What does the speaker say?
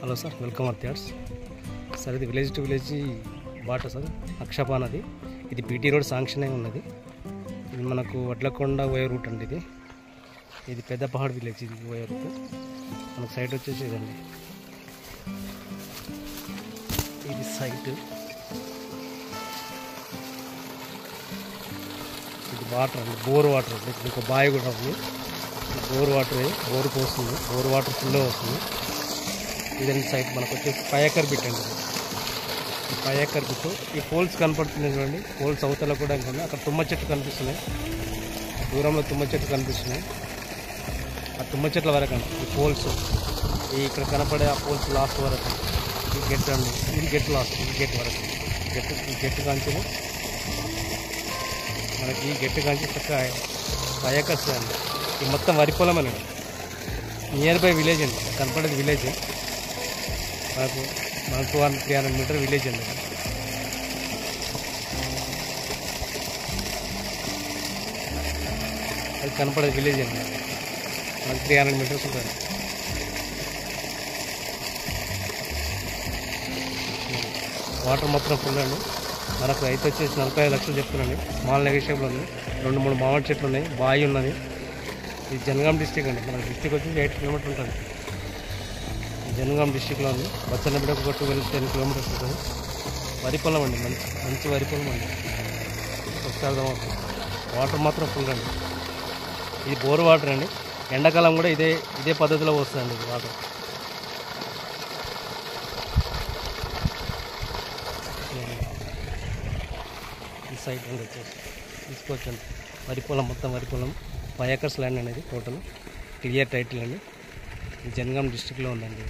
Hello sir, welcome అర్త్యార్స్ sir. ఇది village to village బాట సార్, అక్షపాన్ అది. ఇది పీటీ రోడ్ శాంక్షన్ అయి ఉన్నది. ఇది మనకు వడ్లకొండ పోయే రూట్ అండి. ఇది పెద్దపహాడ్ విలేజ్. ఇది పోయే రూట్ మనకు సైట్ వచ్చేసి ఇదండి. ఇది సైట్. ఇది వాటర్ అండి, బోర్ వాటర్ అండి. ఇంకో బావి కూడా ఉంది. బోర్ వాటర్, బోర్ పోస్తుంది. బోర్ వాటర్ ఫుల్గా వస్తుంది. ఇదండి సైట్. మనకు వచ్చేసి 5 ఎకర్ బిట్ అండి. 5 ఎకర్ బిట్. ఈ పోల్స్ కనపడుతున్నాయి చూడండి. పోల్స్ అవతల కూడా ఇంకా అక్కడ తుమ్మ చెట్టు కనిపిస్తున్నాయి. దూరంలో తుమ్మ చెట్టు కనిపిస్తున్నాయి. ఆ తుమ్మ చెట్ల వరకు అండి ఈ పోల్స్. ఈ ఇక్కడ కనపడే ఆ పోల్స్ లాస్ట్ వరకు. ఈ గెట్ అండి, ఇది గెట్ లాస్ట్. ఈ గెట్ వరకు. ఈ గెట్ కాంచి మనకి ఈ గెట్ కాంచి చక్కగా 5 ఎకర్స్ అండి. ఈ మొత్తం వరి పొలం అండి. నియర్ బై విలేజ్ అండి. కనపడేది విలేజ్. మనకు 200-300 మీటర్ విలేజ్ అండి. అది కనపడేది విలేజ్ అండి. మనకు 300 మీటర్స్ ఉంటుంది. వాటర్ మొత్తం ఫుల్ అండి. మనకు రైతు వచ్చేసి 45 లక్షలు చెప్తున్నాండి. స్మాల్ నెగోషియబుల్ ఉంది. 2-3 మామిడి చెట్లు ఉన్నాయి. బావి ఉన్నది. ఇది జనగాం డిస్టిక్ అండి. మన డిస్టిక్ వచ్చేసి 8 కిలోమీటర్లు ఉంటుంది. జనగాం డిస్టిక్లో ఉంది. బచ్చన్నపేటకు ఒక 12-10 కిలోమీటర్స్ ఉంటుంది. వరి పొలం అండి. మంచి వరి పొలం అండి. వస్తే అర్థమవుతుంది. వాటర్ మాత్రం ఫుల్ అండి. ఇది బోర్ వాటర్ అండి. ఎండాకాలం కూడా ఇదే పద్ధతిలో వస్తుందండి ఇది వాటర్. ఈ సైట్ అండి వచ్చేసి తీసుకోవచ్చండి. వరి పొలం, మొత్తం వరి పొలం. 5 ఎకర్స్ ల్యాండ్ అనేది టోటల్. క్లియర్ టైటిల్ అండి. ఇది జనగాం డిస్టిక్లో ఉందండి.